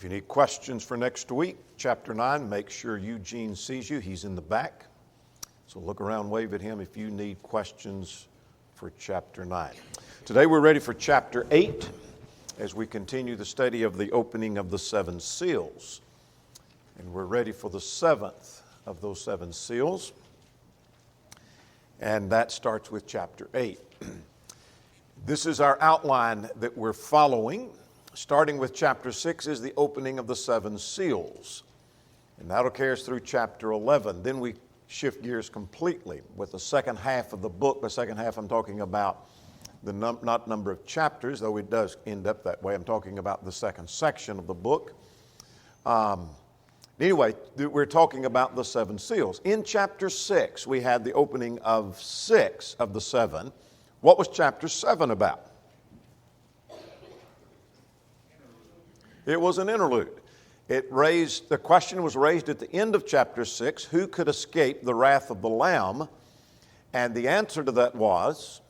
If you need questions for next week, chapter 9, make sure Eugene sees you. He's in the back. So look around, wave at him if you need questions for chapter 9. Today we're ready for chapter 8 as we continue the study of the opening of the seven seals. And we're ready for the seventh of those seven seals. And that starts with chapter 8. This is our outline that we're following. Starting with chapter 6 is the opening of the seven seals. And that'll carry us through chapter 11. Then we shift gears completely with the second half of the book. The second half I'm talking about the not number of chapters, though it does end up that way. I'm talking about the second section of the book. Anyway, we're talking about the seven seals. In chapter 6, we had the opening of 6 of the 7. What was chapter 7 about? It was an interlude. The question was raised at the end of chapter 6, who could escape the wrath of the Lamb? And the answer to that was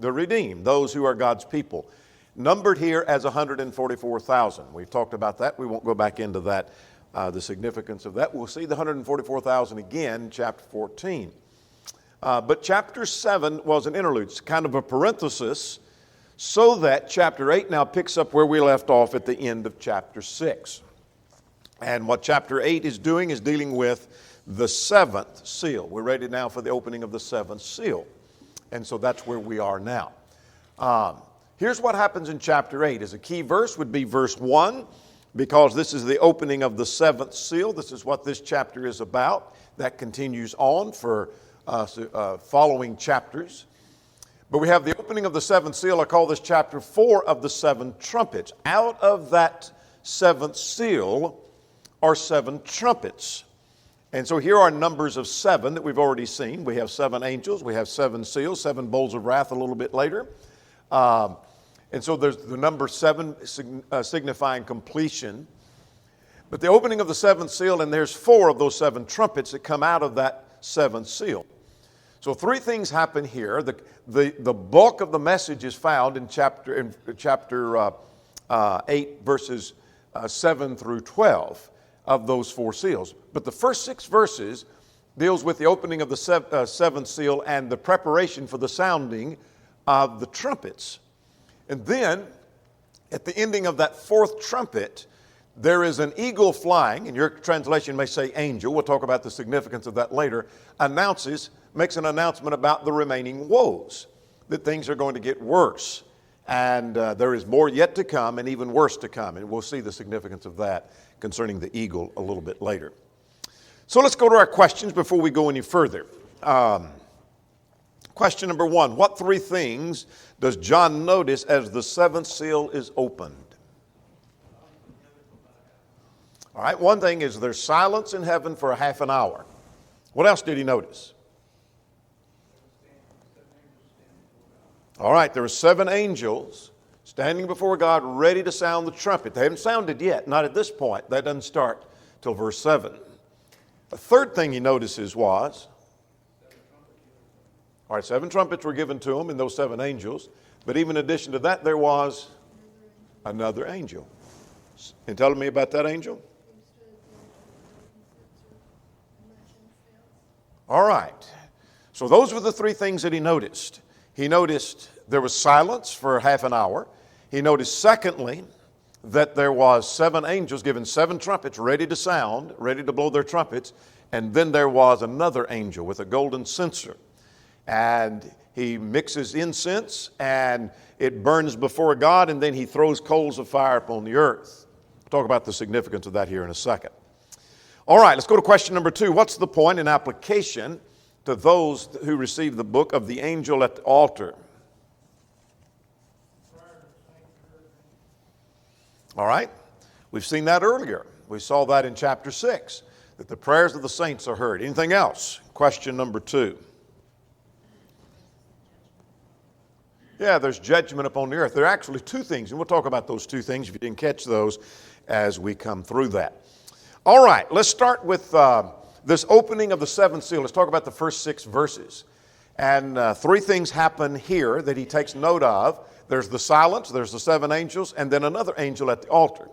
the redeemed, those who are God's people. Numbered here as 144,000. We've talked about that. We won't go back into that, the significance of that. We'll see the 144,000 again in chapter 14. But chapter 7 was an interlude. It's kind of a parenthesis so that chapter 8 now picks up where we left off at the end of chapter 6. And what chapter 8 is doing is dealing with the seventh seal. We're ready now for the opening of the seventh seal. And so that's where we are now. Here's what happens in chapter 8. As a key verse would be verse 1, because this is the opening of the seventh seal. This is what this chapter is about. That continues on for following chapters. But we have the opening of the seventh seal. I call this chapter 4 of the seven trumpets. Out of that seventh seal are 7 trumpets. And so here are numbers of 7 that we've already seen. We have 7 angels. We have 7 seals, 7 bowls of wrath a little bit later. And so there's the number 7 signifying completion. But the opening of the seventh seal, and there's 4 of those 7 trumpets that come out of that seventh seal. So 3 things happen here. The bulk of the message is found in chapter 8, verses 7 through 12 of those 4 seals. But the first 6 verses deals with the opening of the seventh seal and the preparation for the sounding of the trumpets. And then, at the ending of that 4th trumpet, there is an eagle flying, and your translation may say angel, we'll talk about the significance of that later, makes an announcement about the remaining woes, that things are going to get worse. And there is more yet to come and even worse to come. And we'll see the significance of that concerning the eagle a little bit later. So let's go to our questions before we go any further. Question number 1, what 3 things does John notice as the 7th seal is opened? All right, one thing is there's silence in heaven for a half an hour. What else did he notice? All right, there are 7 angels standing before God ready to sound the trumpet. They haven't sounded yet, not at this point. That doesn't start till verse 7. The third thing he notices was, all right, 7 trumpets were given to him in those 7 angels. But even in addition to that, there was another angel. And tell me about that angel. All right. So those were the 3 things that he noticed. He noticed there was silence for half an hour. He noticed, secondly, that there was 7 angels given 7 trumpets ready to sound, ready to blow their trumpets. And then there was another angel with a golden censer. And he mixes incense and it burns before God, and then he throws coals of fire upon the earth. We'll talk about the significance of that here in a second. All right, let's go to question number 2. What's the point in application to those who receive the book of the angel at the altar? All right, we've seen that earlier. We saw that in chapter 6, that the prayers of the saints are heard. Anything else? Question number 2. Yeah, there's judgment upon the earth. There are actually 2 things, and we'll talk about those 2 things if you didn't catch those as we come through that. All right, let's start with this opening of the 7th seal. Let's talk about the first 6 verses. And 3 things happen here that he takes note of. There's the silence, there's the 7 angels, and then another angel at the altar.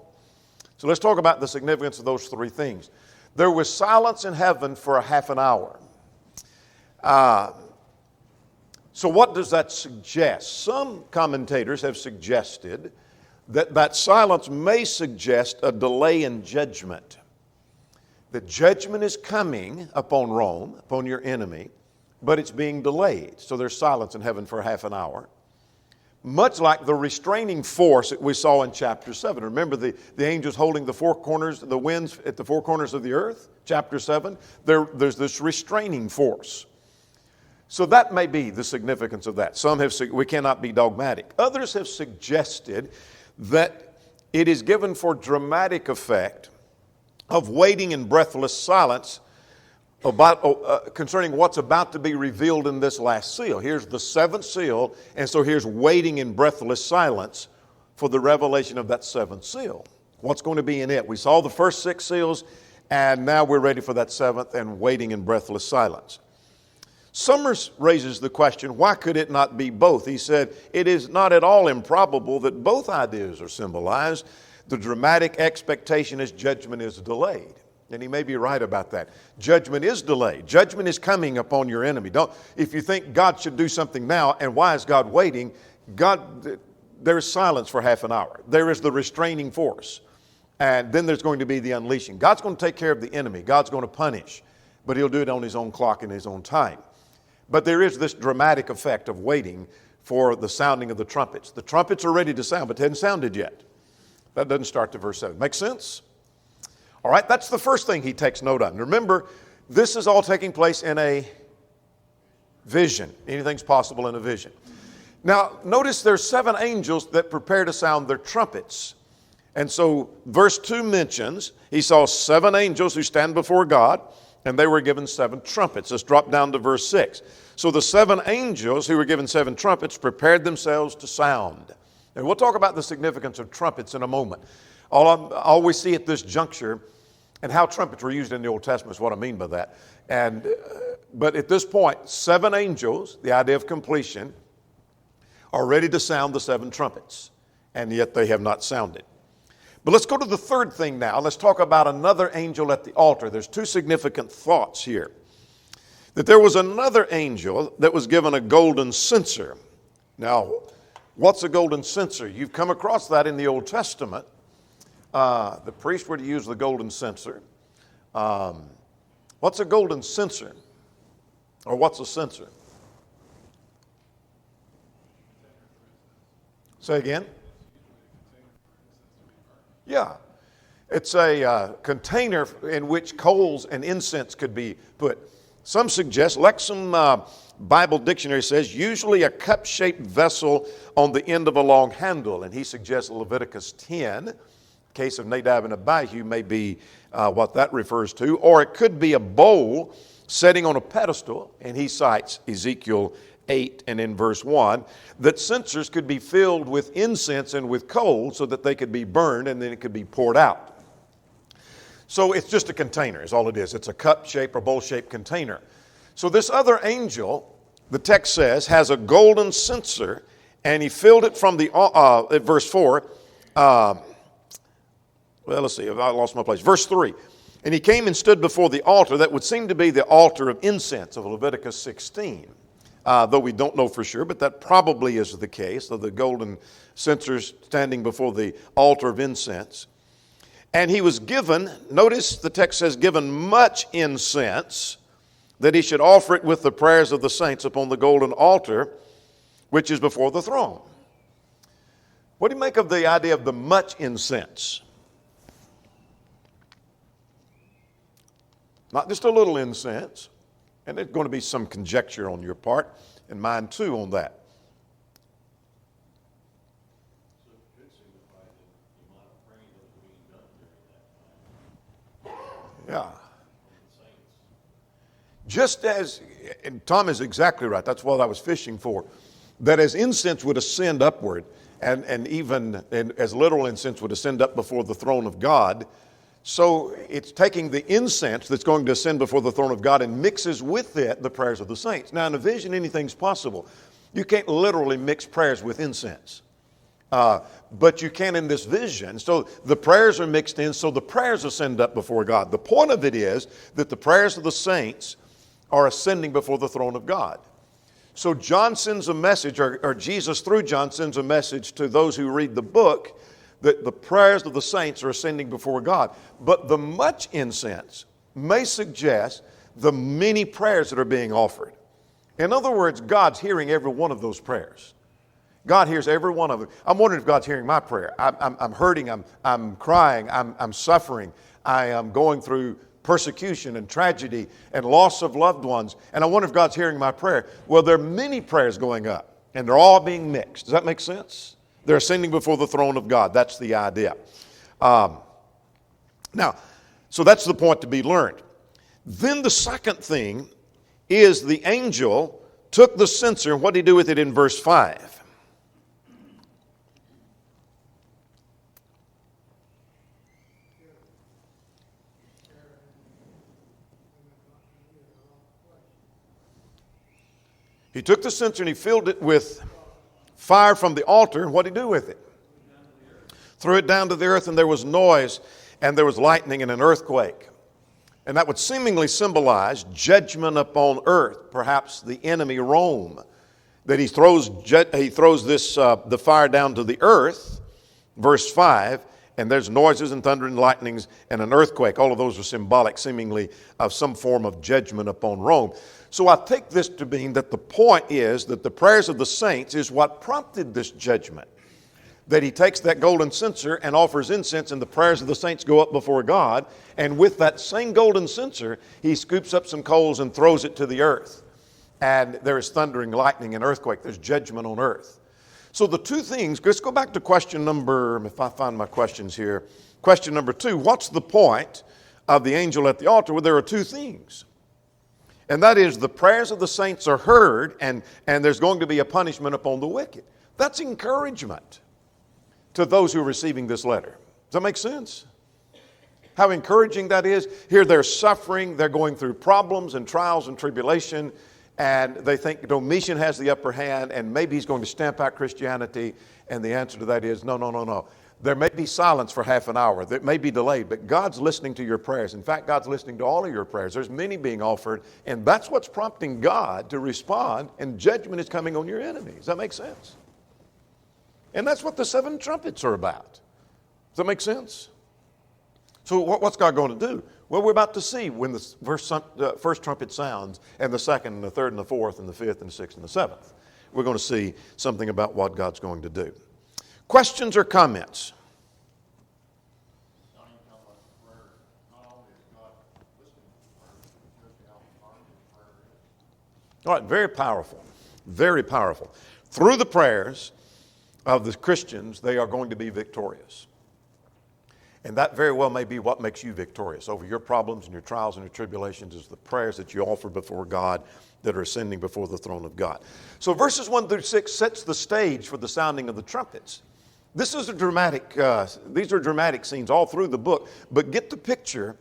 So let's talk about the significance of those three things. There was silence in heaven for a half an hour. So what does that suggest? Some commentators have suggested that that silence may suggest a delay in judgment. The judgment is coming upon Rome, upon your enemy, but it's being delayed. So there's silence in heaven for half an hour. Much like the restraining force that we saw in chapter 7. Remember the angels holding the four corners, the winds at the four corners of the earth? Chapter 7. There's this restraining force. So that may be the significance of that. Some have, we cannot be dogmatic. Others have suggested that it is given for dramatic effect of waiting in breathless silence about concerning what's about to be revealed in this last seal. Here's the seventh seal, and so here's waiting in breathless silence for the revelation of that seventh seal. What's going to be in it? We saw the first six seals, and now we're ready for that seventh and waiting in breathless silence. Summers raises the question, why could it not be both? He said, it is not at all improbable that both ideas are symbolized. The dramatic expectation is judgment is delayed. And he may be right about that. Judgment is delayed. Judgment is coming upon your enemy. If you think God should do something now, and why is God waiting? There is silence for half an hour. There is the restraining force. And then there's going to be the unleashing. God's going to take care of the enemy. God's going to punish. But he'll do it on his own clock and his own time. But there is this dramatic effect of waiting for the sounding of the trumpets. The trumpets are ready to sound, but they haven't sounded yet. That doesn't start to verse 7. Make sense? All right, that's the first thing he takes note of. And remember, this is all taking place in a vision. Anything's possible in a vision. Now, notice there's 7 angels that prepare to sound their trumpets. And so verse 2 mentions he saw 7 angels who stand before God, and they were given 7 trumpets. Let's drop down to verse 6. So the 7 angels who were given 7 trumpets prepared themselves to sound. And we'll talk about the significance of trumpets in a moment. All we see at this juncture and how trumpets were used in the Old Testament is what I mean by that. But at this point, 7 angels, the idea of completion, are ready to sound the 7 trumpets, and yet they have not sounded. But let's go to the third thing now. Let's talk about another angel at the altar. There's 2 significant thoughts here. That there was another angel that was given a golden censer. Now, what's a golden censer? You've come across that in the Old Testament. The priest were to use the golden censer. What's a golden censer? Or what's a censer? Say again? Yeah. It's a container in which coals and incense could be put. Some suggest, Lexham Bible Dictionary says, usually a cup-shaped vessel on the end of a long handle. And he suggests Leviticus 10. The case of Nadab and Abihu may be what that refers to. Or it could be a bowl setting on a pedestal. And he cites Ezekiel 8 and in verse 1, that censers could be filled with incense and with coal so that they could be burned and then it could be poured out. So it's just a container is all it is. It's a cup-shaped or bowl-shaped container. So this other angel, the text says, has a golden censer, and he filled it from the, at verse 4, well, let's see, I lost my place. Verse 3, and he came and stood before the altar that would seem to be the altar of incense of Leviticus 16. Though we don't know for sure, but that probably is the case, of the golden censers standing before the altar of incense. And he was given, notice the text says, given much incense, that he should offer it with the prayers of the saints upon the golden altar, which is before the throne. What do you make of the idea of the much incense? Not just a little incense. And there's going to be some conjecture on your part, and mine too, on that. So it could signify that the amount of praying that was being done during that time. Yeah. Just as, and Tom is exactly right, that's what I was fishing for, that as incense would ascend upward, and even as literal incense would ascend up before the throne of God, so it's taking the incense that's going to ascend before the throne of God and mixes with it the prayers of the saints. Now in a vision, anything's possible. You can't literally mix prayers with incense. But you can in this vision. So the prayers are mixed in, so the prayers ascend up before God. The point of it is that the prayers of the saints are ascending before the throne of God. So John sends a message, or Jesus through John sends a message to those who read the book that the prayers of the saints are ascending before God. But the much incense may suggest the many prayers that are being offered. In other words, God's hearing every one of those prayers. God hears every one of them. I'm wondering if God's hearing my prayer. I'm hurting, I'm crying, I'm suffering, I am going through persecution and tragedy and loss of loved ones. And I wonder if God's hearing my prayer. Well, there are many prayers going up, and they're all being mixed. Does that make sense? They're ascending before the throne of God. That's the idea. Now, so that's the point to be learned. Then the second thing is the angel took the censer, and what did he do with it in verse 5? He took the censer and he filled it with fire from the altar. And what did he do with it? Threw it down to the earth, and there was noise, and there was lightning and an earthquake. And that would seemingly symbolize judgment upon earth, perhaps the enemy Rome. That he throws this the fire down to the earth, verse 5, and there's noises and thunder and lightnings and an earthquake. All of those are symbolic, seemingly, of some form of judgment upon Rome. So I take this to mean that the point is that the prayers of the saints is what prompted this judgment. That he takes that golden censer and offers incense, and the prayers of the saints go up before God. And with that same golden censer, he scoops up some coals and throws it to the earth. And there is thundering, lightning, and earthquake. There's judgment on earth. So the two things, let's go back to question number, if I find my questions here. Question number 2, what's the point of the angel at the altar? Well, there are two things. And that is the prayers of the saints are heard, and there's going to be a punishment upon the wicked. That's encouragement to those who are receiving this letter. Does that make sense? How encouraging that is. Here they're suffering, they're going through problems and trials and tribulation, and they think Domitian has the upper hand, and maybe he's going to stamp out Christianity. And the answer to that is no. There may be silence for half an hour. That may be delayed, but God's listening to your prayers. In fact, God's listening to all of your prayers. There's many being offered, and that's what's prompting God to respond, and judgment is coming on your enemies. Does that make sense? And that's what the 7 trumpets are about. Does that make sense? So what's God going to do? Well, we're about to see when the first trumpet sounds, and the second, and the third, and the fourth, and the fifth, and the sixth, and the seventh. We're going to see something about what God's going to do. Questions or comments? All right, very powerful. Very powerful. Through the prayers of the Christians, they are going to be victorious. And that very well may be what makes you victorious over your problems and your trials and your tribulations, is the prayers that you offer before God that are ascending before the throne of God. So verses 1 through 6 sets the stage for the sounding of the trumpets. This is these are dramatic scenes all through the book, but get the picture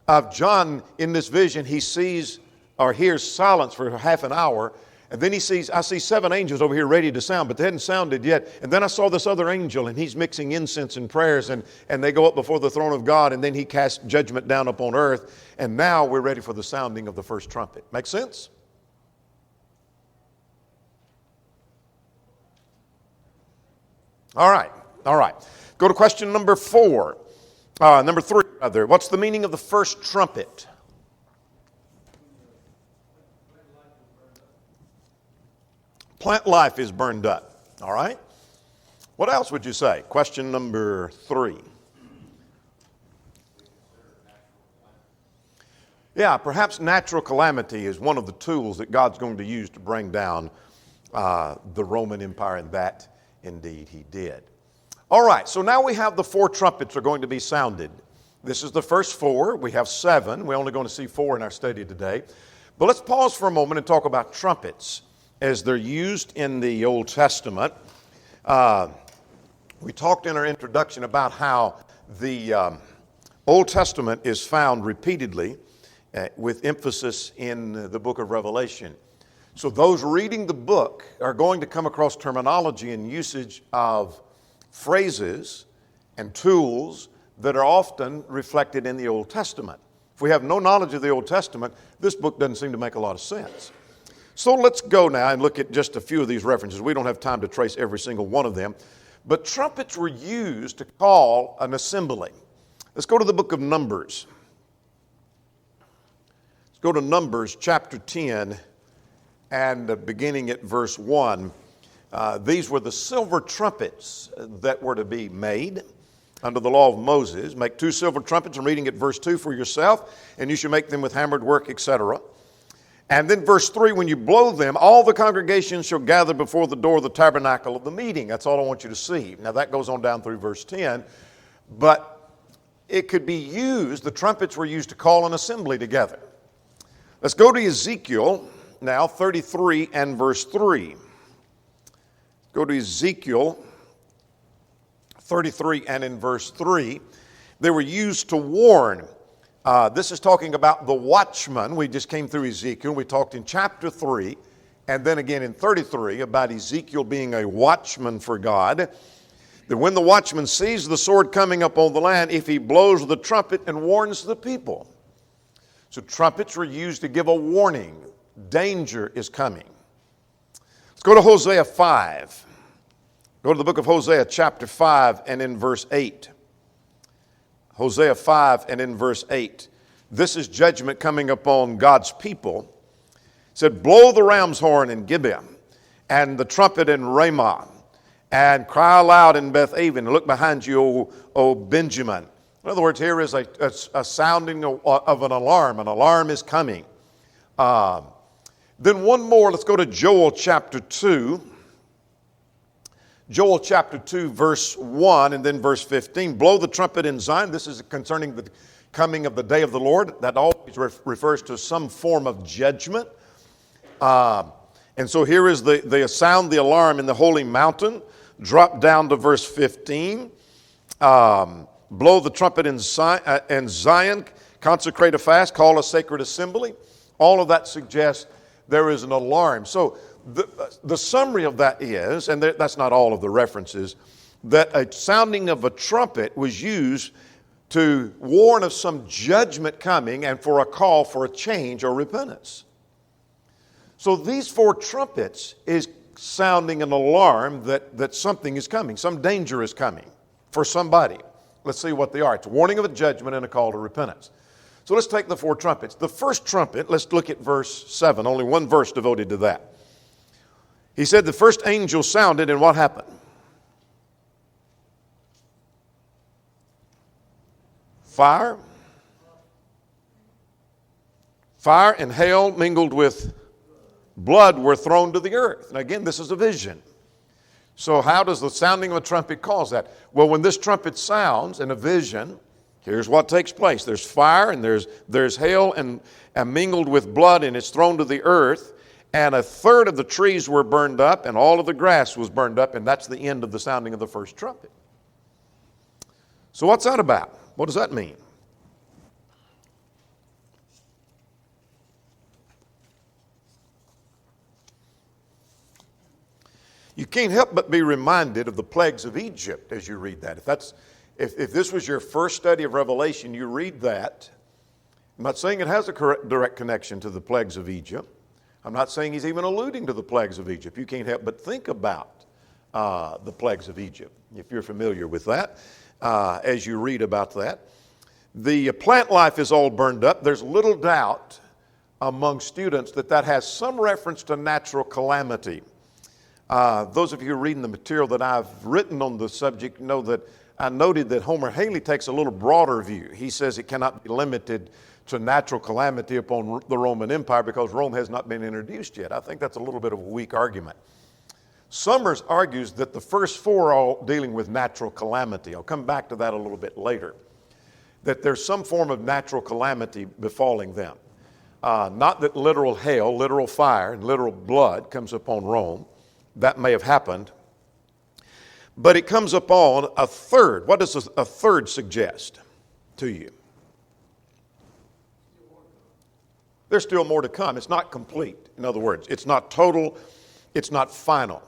of John in this vision. He sees or hears silence for half an hour, and then I see 7 angels over here ready to sound, but they hadn't sounded yet. And then I saw this other angel, and he's mixing incense and prayers, and they go up before the throne of God, and then he casts judgment down upon earth. And now we're ready for the sounding of the first trumpet. Make sense? All right. Go to question number 4. Number 3, rather. What's the meaning of the first trumpet? Plant life is burned up. All right? What else would you say? Question number 3. Yeah, perhaps natural calamity is one of the tools that God's going to use to bring down the Roman Empire, and that indeed he did. All right, so now we have the 4 trumpets are going to be sounded. This is the first 4. We have 7. We're only going to see 4 in our study today. But let's pause for a moment and talk about trumpets as they're used in the Old Testament. We talked in our introduction about how the Old Testament is found repeatedly with emphasis in the book of Revelation. So those reading the book are going to come across terminology and usage of phrases and tools that are often reflected in the Old Testament. If we have no knowledge of the Old Testament, this book doesn't seem to make a lot of sense. So let's go now and look at just a few of these references. We don't have time to trace every single one of them. But trumpets were used to call an assembly. Let's go to the book of Numbers. Let's go to Numbers chapter 10 and beginning at verse 1. These were the silver trumpets that were to be made under the law of Moses. Make 2 silver trumpets. I'm reading at verse 2 for yourself, and you should make them with hammered work, etc. And then verse 3, when you blow them, all the congregation shall gather before the door of the tabernacle of the meeting. That's all I want you to see. Now that goes on down through verse 10. But it could be used, the trumpets were used to call an assembly together. Let's go to Ezekiel now, 33 and verse 3. Go to Ezekiel 33 and in verse 3. They were used to warn. This is talking about the watchman. We just came through Ezekiel. We talked in chapter 3 and then again in 33 about Ezekiel being a watchman for God. That when the watchman sees the sword coming up on the land, if he blows the trumpet and warns the people. So trumpets were used to give a warning. Danger is coming. Let's go to Hosea 5. Go to the book of Hosea chapter 5 and in verse 8. Hosea 5 and in verse 8. This is judgment coming upon God's people. It said, blow the ram's horn in Gibeah and the trumpet in Ramah and cry aloud in Beth-aven. Look behind you, O Benjamin. In other words, here is a sounding of an alarm. An alarm is coming. Then one more. Let's go to Joel chapter 2. Joel chapter 2 verse 1 and then verse 15. Blow the trumpet in Zion. This is concerning the coming of the day of the Lord. That always refers to some form of judgment. And so here is the sound the alarm in the holy mountain. Drop down to verse 15. Blow the trumpet in Zion. Consecrate a fast. Call a sacred assembly. All of that suggests there is an alarm. So the summary of that is, and that's not all of the references, that a sounding of a trumpet was used to warn of some judgment coming and for a call for a change or repentance. So these 4 trumpets is sounding an alarm that something is coming, some danger is coming for somebody. Let's see what they are. It's a warning of a judgment and a call to repentance. So let's take the 4 trumpets. The first trumpet, let's look at verse 7, only one verse devoted to that. He said the first angel sounded, and what happened? Fire and hail mingled with blood were thrown to the earth. And again, this is a vision. So how does the sounding of a trumpet cause that? Well, when this trumpet sounds in a vision, here's what takes place. There's fire and there's hail and mingled with blood, and it's thrown to the earth. And 1/3 of the trees were burned up, and all of the grass was burned up, and that's the end of the sounding of the first trumpet. So what's that about? What does that mean? You can't help but be reminded of the plagues of Egypt as you read that. If this was your first study of Revelation, you read that. I'm not saying it has a direct connection to the plagues of Egypt. I'm not saying he's even alluding to the plagues of Egypt. You can't help but think about the plagues of Egypt, if you're familiar with that, as you read about that. The plant life is all burned up. There's little doubt among students that has some reference to natural calamity. Those of you reading the material that I've written on the subject know that I noted that Homer Haley takes a little broader view. He says it cannot be limited to natural calamity upon the Roman Empire because Rome has not been introduced yet. I think that's a little bit of a weak argument. Summers argues that the first 4 are all dealing with natural calamity. I'll come back to that a little bit later. That there's some form of natural calamity befalling them. Not that literal hail, literal fire, and literal blood comes upon Rome. That may have happened. But it comes upon 1/3. What does 1/3 suggest to you? There's still more to come. It's not complete. In other words, it's not total. It's not final.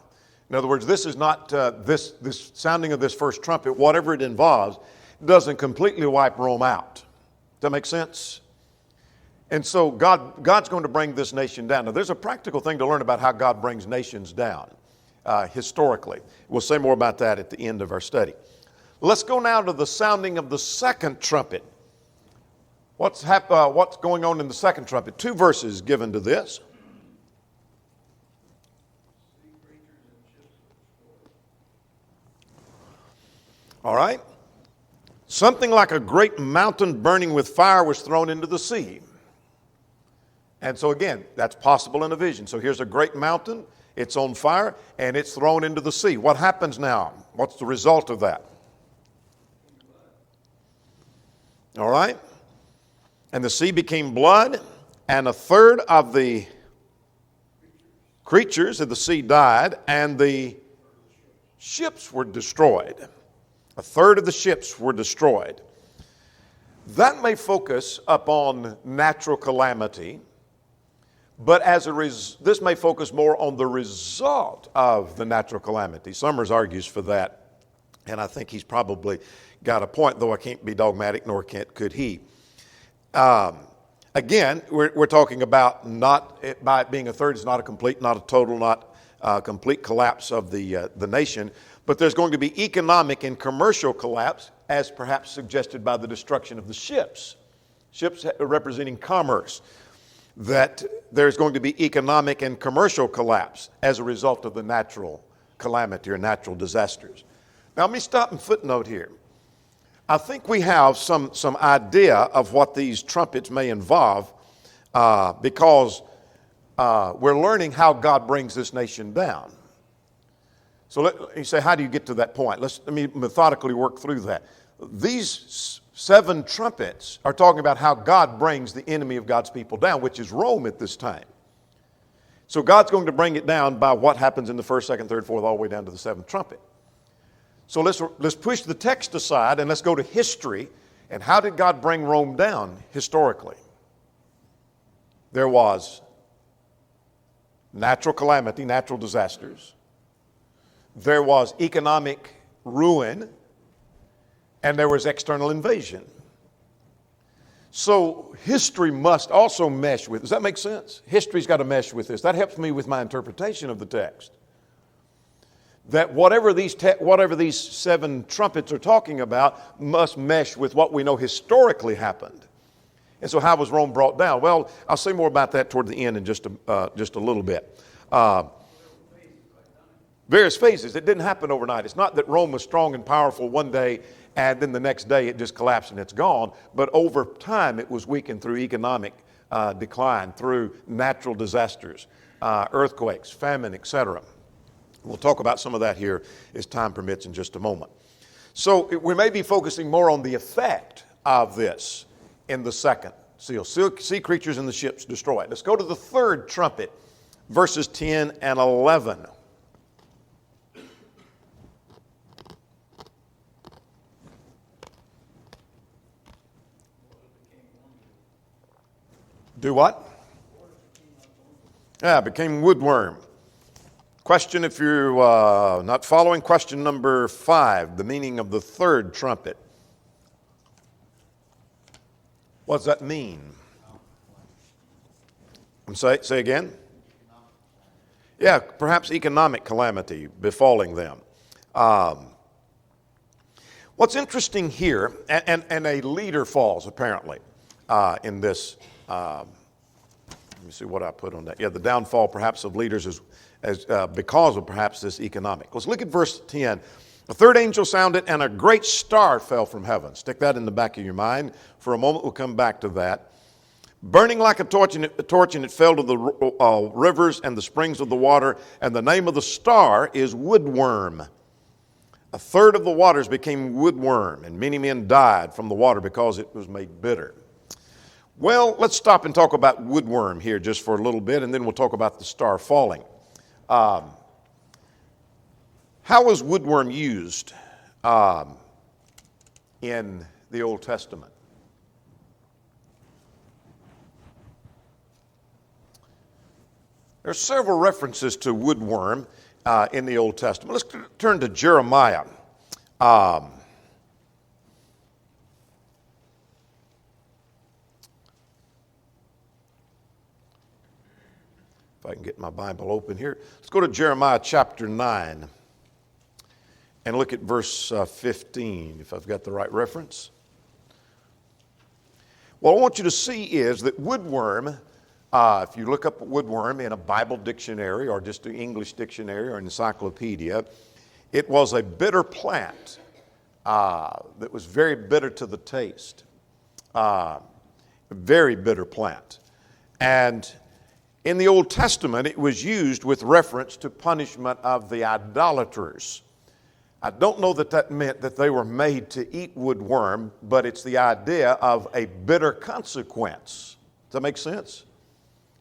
In other words, this is not this sounding of this first trumpet, whatever it involves, doesn't completely wipe Rome out. Does that make sense? And so God's going to bring this nation down. Now, there's a practical thing to learn about how God brings nations down historically. We'll say more about that at the end of our study. Let's go now to the sounding of the second trumpet. What's going on in the second trumpet? 2 verses given to this. All right. Something like a great mountain burning with fire was thrown into the sea. And so again, that's possible in a vision. So here's a great mountain, it's on fire, and it's thrown into the sea. What happens now? What's the result of that? All right. And the sea became blood, and a third of the creatures of the sea died, and the ships were destroyed. A third of the ships were destroyed. That may focus upon natural calamity, but this may focus more on the result of the natural calamity. Summers argues for that, and I think he's probably got a point, though I can't be dogmatic, nor could he. Again, we're talking about by it being a third, it's not a complete, not a total, not a complete collapse of the nation, but there's going to be economic and commercial collapse, as perhaps suggested by the destruction of the ships representing commerce, that there's going to be economic and commercial collapse as a result of the natural calamity or natural disasters. Now, let me stop and footnote here. I think we have some idea of what these trumpets may involve because we're learning how God brings this nation down. So you say, how do you get to that point? Let me methodically work through that. These 7 trumpets are talking about how God brings the enemy of God's people down, which is Rome at this time. So God's going to bring it down by what happens in the first, second, third, fourth, all the way down to the 7th trumpet. So let's push the text aside and let's go to history. And how did God bring Rome down historically? There was natural calamity, natural disasters. There was economic ruin, and there was external invasion. So history must also mesh with, does that make sense? History's got to mesh with this. That helps me with my interpretation of the text. That whatever these 7 trumpets are talking about must mesh with what we know historically happened. And so how was Rome brought down? Well, I'll say more about that toward the end in just a little bit. Various phases. It didn't happen overnight. It's not that Rome was strong and powerful one day and then the next day it just collapsed and it's gone. But over time it was weakened through economic decline, through natural disasters, earthquakes, famine, etc. We'll talk about some of that here as time permits in just a moment. So we may be focusing more on the effect of this in the second seal. Sea creatures and the ships destroyed. Let's go to the 3rd trumpet, verses 10 and 11. Do what? Yeah, became woodworm. Question, if you're not following, question number 5, the meaning of the 3rd trumpet. What does that mean? Say again? Yeah, perhaps economic calamity befalling them. What's interesting here, and a leader falls apparently in this. Let me see what I put on that. Yeah, the downfall perhaps of leaders is because of perhaps this economic. Let's look at verse 10. The 3rd angel sounded, and a great star fell from heaven. Stick that in the back of your mind. For a moment, we'll come back to that. Burning like a torch, and it fell to the rivers and the springs of the water. And the name of the star is woodworm. A third of the waters became woodworm, and many men died from the water because it was made bitter. Well, let's stop and talk about woodworm here just for a little bit, and then we'll talk about the star falling. How was woodworm used in the Old Testament? There are several references to woodworm in the Old Testament. Let's turn to Jeremiah. If I can get my Bible open here. Let's go to Jeremiah chapter 9 and look at verse 15, if I've got the right reference. What I want you to see is that woodworm, if you look up woodworm in a Bible dictionary or just an English dictionary or encyclopedia, it was a bitter plant that was very bitter to the taste. Very bitter plant. And in the Old Testament, it was used with reference to punishment of the idolaters. I don't know that that meant that they were made to eat woodworm, but it's the idea of a bitter consequence. Does that make sense?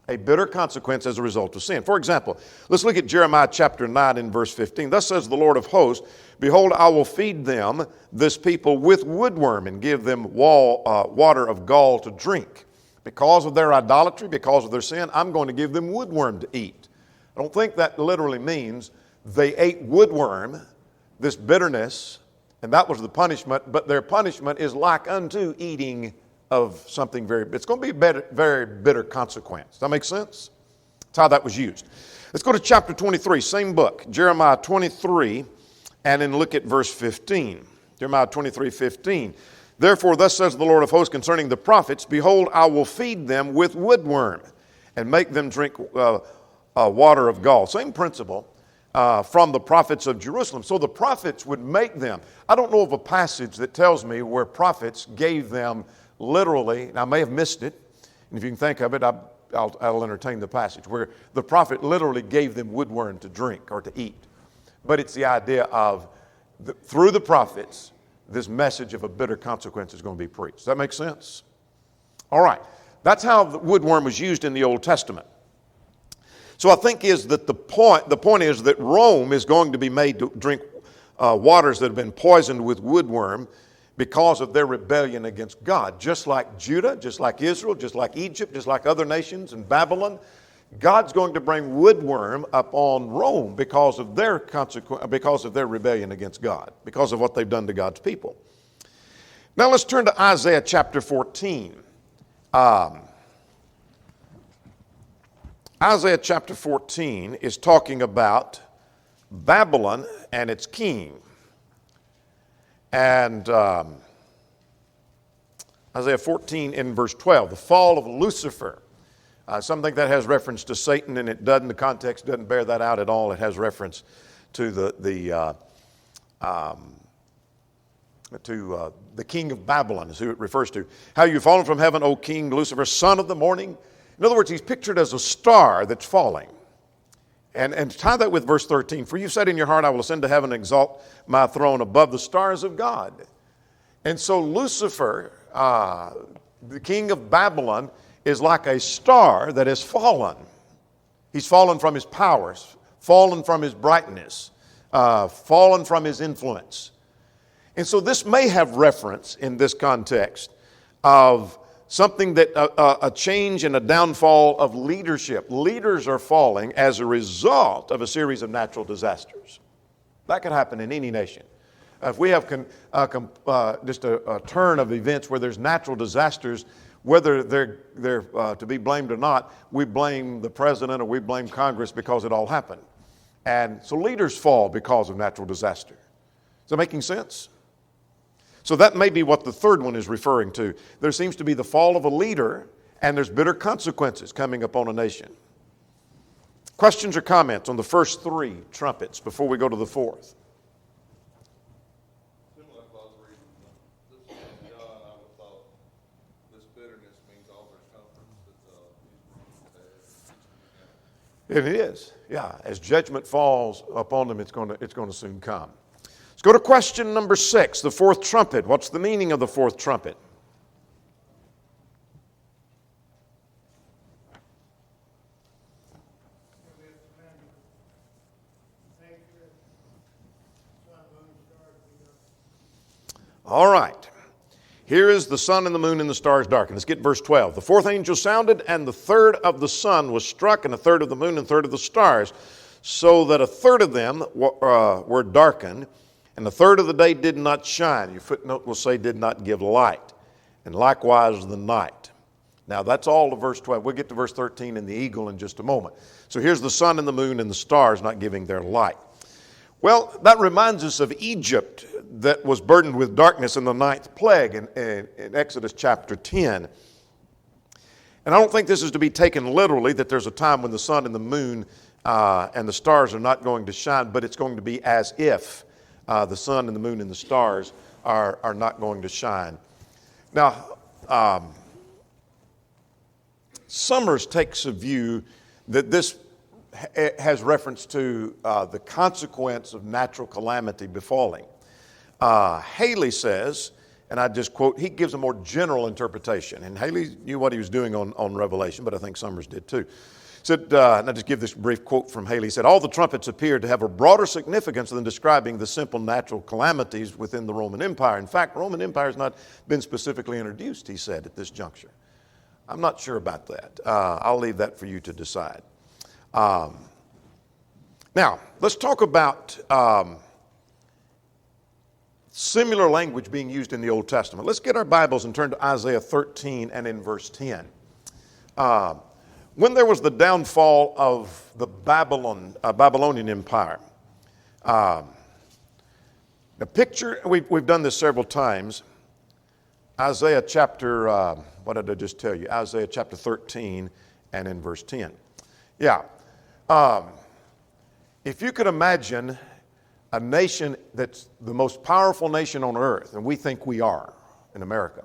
A bitter consequence as a result of sin. For example, let's look at Jeremiah chapter 9 and verse 15. Thus says the Lord of hosts, behold, I will feed them, this people, with woodworm and give them water of gall to drink. Because of their idolatry, because of their sin, I'm going to give them woodworm to eat. I don't think that literally means they ate woodworm, this bitterness, and that was the punishment, but their punishment is like unto eating of something it's going to be a very bitter consequence. Does that make sense? That's how that was used. Let's go to chapter 23, same book, Jeremiah 23, and then look at verse 15. Jeremiah 23, 15. Therefore, thus says the Lord of hosts concerning the prophets, behold, I will feed them with woodworm and make them drink water of gall. Same principle from the prophets of Jerusalem. So the prophets would make them. I don't know of a passage that tells me where prophets gave them literally, and I may have missed it, and if you can think of it, I'll entertain the passage, where the prophet literally gave them woodworm to drink or to eat. But it's the idea of, through the prophets, this message of a bitter consequence is going to be preached. Does that make sense? All right. That's how the woodworm was used in the Old Testament. So I think the point is that Rome is going to be made to drink waters that have been poisoned with woodworm because of their rebellion against God. Just like Judah, just like Israel, just like Egypt, just like other nations and Babylon, God's going to bring woodworm upon Rome because of their rebellion against God, because of what they've done to God's people. Now let's turn to Isaiah chapter 14. Isaiah chapter 14 is talking about Babylon and its king. And Isaiah 14 in verse 12, the fall of Lucifer. Something that has reference to Satan, and it doesn't. The context doesn't bear that out at all. It has reference to the king of Babylon, is who it refers to. How you've fallen from heaven, O King Lucifer, son of the morning. In other words, he's pictured as a star that's falling. And tie that with verse 13. For you said in your heart, I will ascend to heaven and exalt my throne above the stars of God. And so Lucifer, the king of Babylon, is like a star that has fallen. He's fallen from his powers, fallen from his brightness, fallen from his influence. And so this may have reference in this context of something that a change and a downfall of leadership. Leaders are falling as a result of a series of natural disasters. That could happen in any nation. If we have just a turn of events where there's natural disasters, whether they're to be blamed or not, we blame the president or we blame Congress because it all happened. And so leaders fall because of natural disaster. Is that making sense? So that may be what the third one is referring to. There seems to be the fall of a leader, and there's bitter consequences coming upon a nation. Questions or comments on the first three trumpets before we go to the fourth? Similar if I was reading this from John, I would have thought this bitterness means all their comforts that It is, yeah. As judgment falls upon them, it's going to soon come. Let's go to question number 6, the fourth trumpet. What's the meaning of the fourth trumpet? All right. Here is the sun and the moon and the stars darkened. Let's get verse 12. The fourth angel sounded, and the third of the sun was struck, and a third of the moon and a third of the stars so that a third of them were darkened, and a third of the day did not shine. Your footnote will say did not give light, and likewise the night. Now that's all of verse 12. We'll get to verse 13 in the eagle in just a moment. So here's the sun and the moon and the stars not giving their light. Well, that reminds us of Egypt that was burdened with darkness in the ninth plague in Exodus chapter 10. And I don't think this is to be taken literally, that there's a time when the sun and the moon and the stars are not going to shine, but it's going to be as if the sun and the moon and the stars are not going to shine. Now, Summers takes a view that this has reference to the consequence of natural calamity befalling. Haley says, and I just quote, he gives a more general interpretation. And Haley knew what he was doing on Revelation, but I think Summers did too. Said, and I'll just give this brief quote from Haley. He said, all the trumpets appeared to have a broader significance than describing the simple natural calamities within the Roman Empire. In fact, Roman Empire has not been specifically introduced, he said, at this juncture. I'm not sure about that. I'll leave that for you to decide. Now, let's talk about similar language being used in the Old Testament. Let's get our Bibles and turn to Isaiah 13 and in verse 10. When there was the downfall of the Babylonian Empire, the picture, we've done this several times, Isaiah chapter, what did I just tell you? Isaiah chapter 13 and in verse 10. Yeah. If you could imagine a nation that's the most powerful nation on earth, and we think we are in America,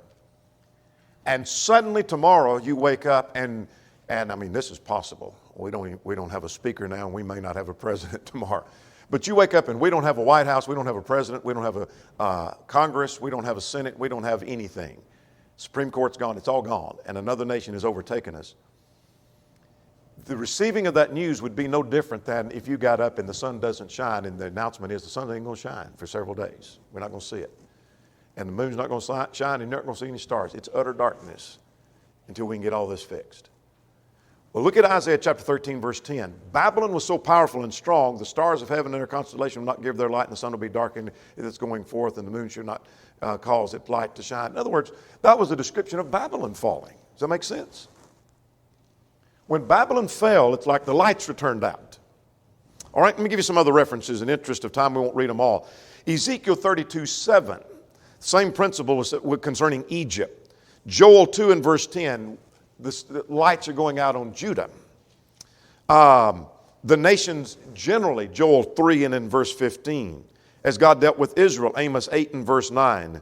and suddenly tomorrow you wake up and I mean, this is possible. We don't have a speaker now, and we may not have a president tomorrow. But you wake up and we don't have a White House, we don't have a president, we don't have a Congress, we don't have a Senate, we don't have anything. Supreme Court's gone, it's all gone, and another nation has overtaken us. The receiving of that news would be no different than if you got up and the sun doesn't shine, and the announcement is the sun ain't going to shine for several days. We're not going to see it. And the moon's not going to shine, and you're not going to see any stars. It's utter darkness until we can get all this fixed. Well, look at Isaiah chapter 13, verse 10. Babylon was so powerful and strong, the stars of heaven and their constellation will not give their light, and the sun will be darkened as it's going forth, and the moon shall not cause its light to shine. In other words, that was a description of Babylon falling. Does that make sense? When Babylon fell, it's like the lights were turned out. All right, let me give you some other references. In interest of time, we won't read them all. Ezekiel 32:7, same principle concerning Egypt. Joel 2 and verse 10, the lights are going out on Judah. The nations generally, Joel 3 and in verse 15. As God dealt with Israel, Amos 8 and verse 9.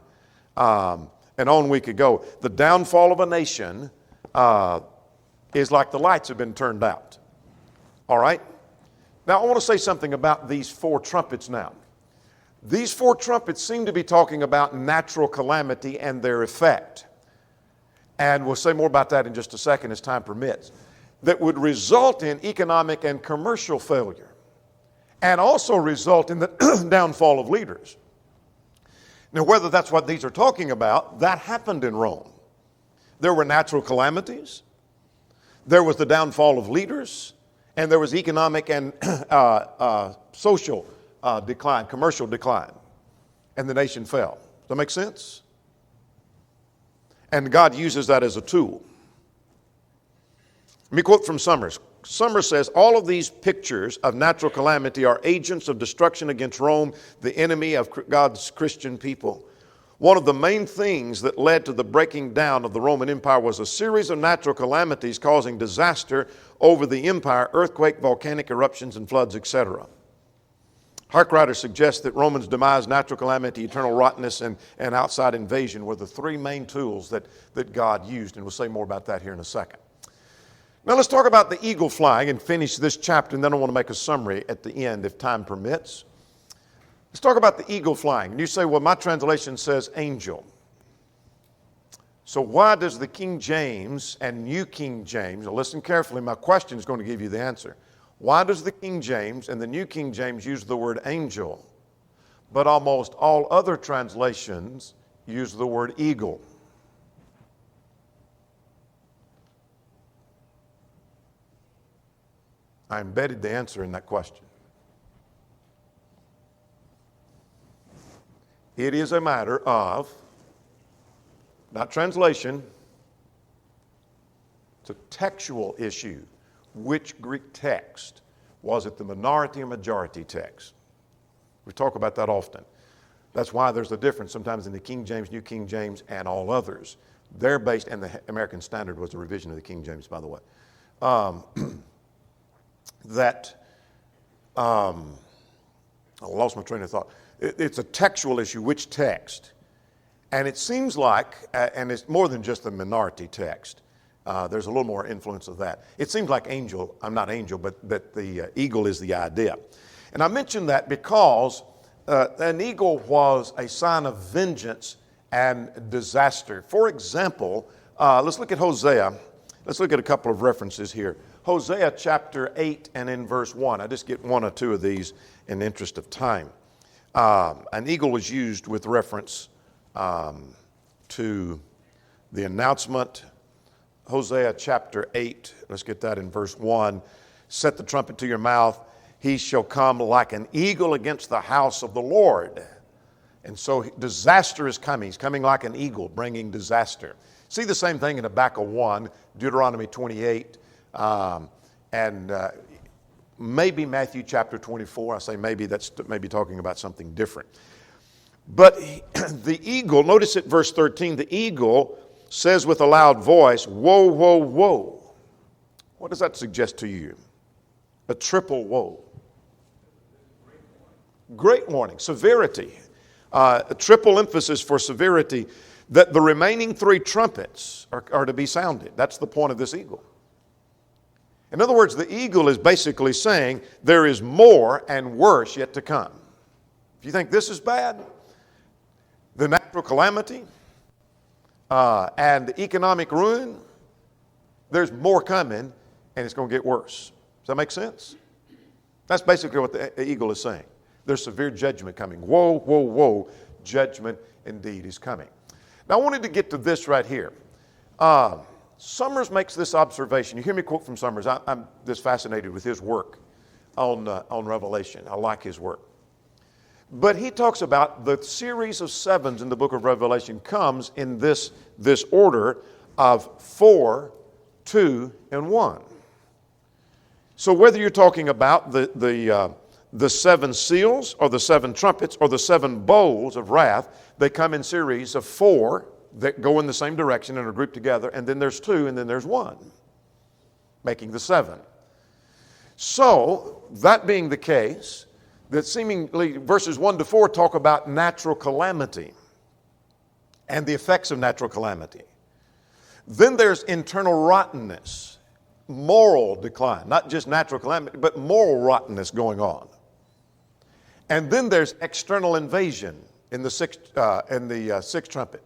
And on we could go. The downfall of a nation is like the lights have been turned out. All right? Now I want to say something about these four trumpets now. These four trumpets seem to be talking about natural calamity and their effect. And we'll say more about that in just a second as time permits, that would result in economic and commercial failure and also result in the downfall of leaders. Now, whether that's what these are talking about, that happened in Rome. There were natural calamities, there was the downfall of leaders, and there was economic and social decline, commercial decline, and the nation fell. Does that make sense? And God uses that as a tool. Let me quote from Summers. Summers says, all of these pictures of natural calamity are agents of destruction against Rome, the enemy of God's Christian people. One of the main things that led to the breaking down of the Roman Empire was a series of natural calamities causing disaster over the empire, earthquake, volcanic eruptions, and floods, etc. Harkrider suggests that Rome's demise, natural calamity, eternal rottenness, and outside invasion were the three main tools that God used, and we'll say more about that here in a second. Now let's talk about the eagle flying and finish this chapter, and then I want to make a summary at the end if time permits. Let's talk about the eagle flying. And you say, well, my translation says angel. So why does the King James and New King James, now listen carefully, my question is going to give you the answer. Why does the King James and the New King James use the word angel, but almost all other translations use the word eagle? I embedded the answer in that question. It is a matter of, not translation, it's a textual issue. Which Greek text? Was it the minority or majority text? We talk about that often. That's why there's a difference sometimes in the King James, New King James, and all others. They're based, and the American Standard was a revision of the King James, by the way. I lost my train of thought. It's a textual issue, which text? And it seems like, and it's more than just the minority text, there's a little more influence of that. It seems like but the eagle is the idea. And I mention that because an eagle was a sign of vengeance and disaster. For example, let's look at Hosea. Let's look at a couple of references here. Hosea chapter 8 and in verse 1. I just get one or two of these in the interest of time. An eagle was used with reference to the announcement. Hosea chapter 8, let's get that in verse 1. Set the trumpet to your mouth. He shall come like an eagle against the house of the Lord. And so disaster is coming. He's coming like an eagle, bringing disaster. See the same thing in Habakkuk 1, Deuteronomy 28, and maybe Matthew chapter 24. I say maybe, that's maybe talking about something different. But the eagle, notice at verse 13, the eagle says with a loud voice, woe, woe, woe. What does that suggest to you? A triple woe. Great warning, severity. A triple emphasis for severity, that the remaining three trumpets are to be sounded. That's the point of this eagle. In other words, the eagle is basically saying there is more and worse yet to come. If you think this is bad, the natural calamity and the economic ruin, there's more coming and it's going to get worse. Does that make sense? That's basically what the eagle is saying. There's severe judgment coming. Woe, woe, woe, judgment indeed is coming. Now, I wanted to get to this right here. Summers makes this observation. You hear me quote from Summers. I'm just fascinated with his work on Revelation. I like his work. But he talks about the series of sevens in the book of Revelation comes in this order of 4, 2, and 1. So whether you're talking about the seven seals or the seven trumpets or the seven bowls of wrath, they come in series of 4 that go in the same direction and are grouped together, and then there's 2 and then there's 1, making the 7. So, that being the case, that seemingly verses 1 to 4 talk about natural calamity and the effects of natural calamity. Then there's internal rottenness, moral decline, not just natural calamity, but moral rottenness going on. And then there's external invasion in the sixth trumpet.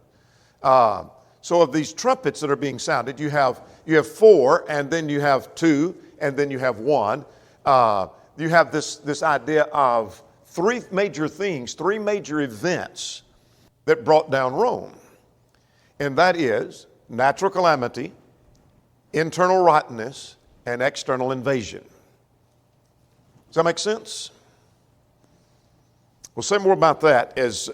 So of these trumpets that are being sounded, you have 4, and then you have 2, and then you have 1. You have this idea of 3 major things, 3 major events that brought down Rome. And that is natural calamity, internal rottenness, and external invasion. Does that make sense? We'll say more about that as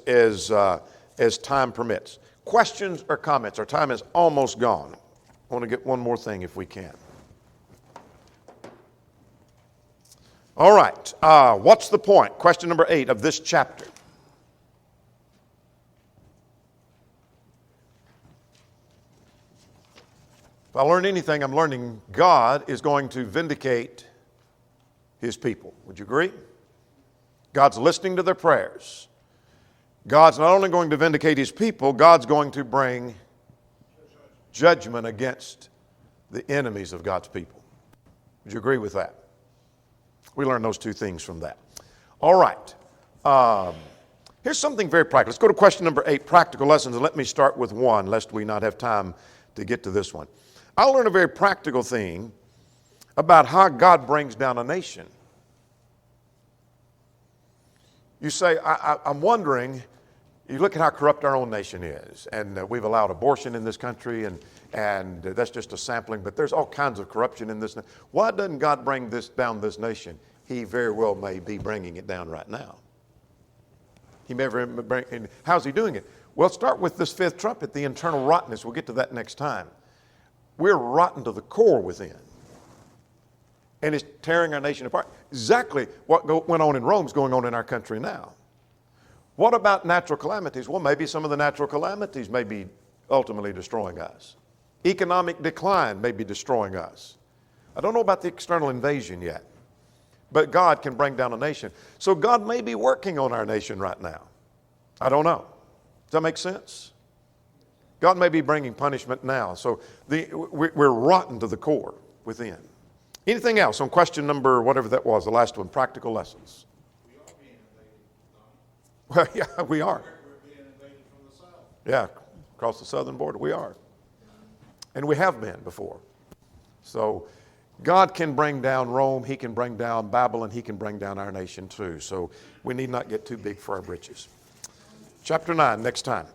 time permits. Questions or comments? Our time is almost gone. I want to get one more thing if we can. All right. What's the point? Question number 8 of this chapter. If I learn anything, I'm learning God is going to vindicate His people. Would you agree? God's listening to their prayers. God's not only going to vindicate His people, God's going to bring judgment against the enemies of God's people. Would you agree with that? We learn those 2 things from that. All right. Here's something very practical. Let's go to question number 8, practical lessons, and let me start with one, lest we not have time to get to this one. I'll learn a very practical thing about how God brings down a nation. You say, I'm wondering, you look at how corrupt our own nation is, and we've allowed abortion in this country, and that's just a sampling, but there's all kinds of corruption in this. Why doesn't God bring down this nation? He very well may be bringing it down right now. He may bring, and how's he doing it? Well, start with this fifth trumpet, the internal rottenness. We'll get to that next time. We're rotten to the core within. And it's tearing our nation apart. Exactly what went on in Rome is going on in our country now. What about natural calamities? Well, maybe some of the natural calamities may be ultimately destroying us. Economic decline may be destroying us. I don't know about the external invasion yet, but God can bring down a nation. So God may be working on our nation right now. I don't know. Does that make sense? God may be bringing punishment now. So we're rotten to the core within. Anything else on question number, whatever that was, the last one, practical lessons? We are being invaded, Donnie. Well, yeah, we are. We're being invaded from the south. Yeah, across the southern border, we are. And we have been before. So God can bring down Rome, He can bring down Babylon, He can bring down our nation too. So we need not get too big for our britches. Chapter 9, next time.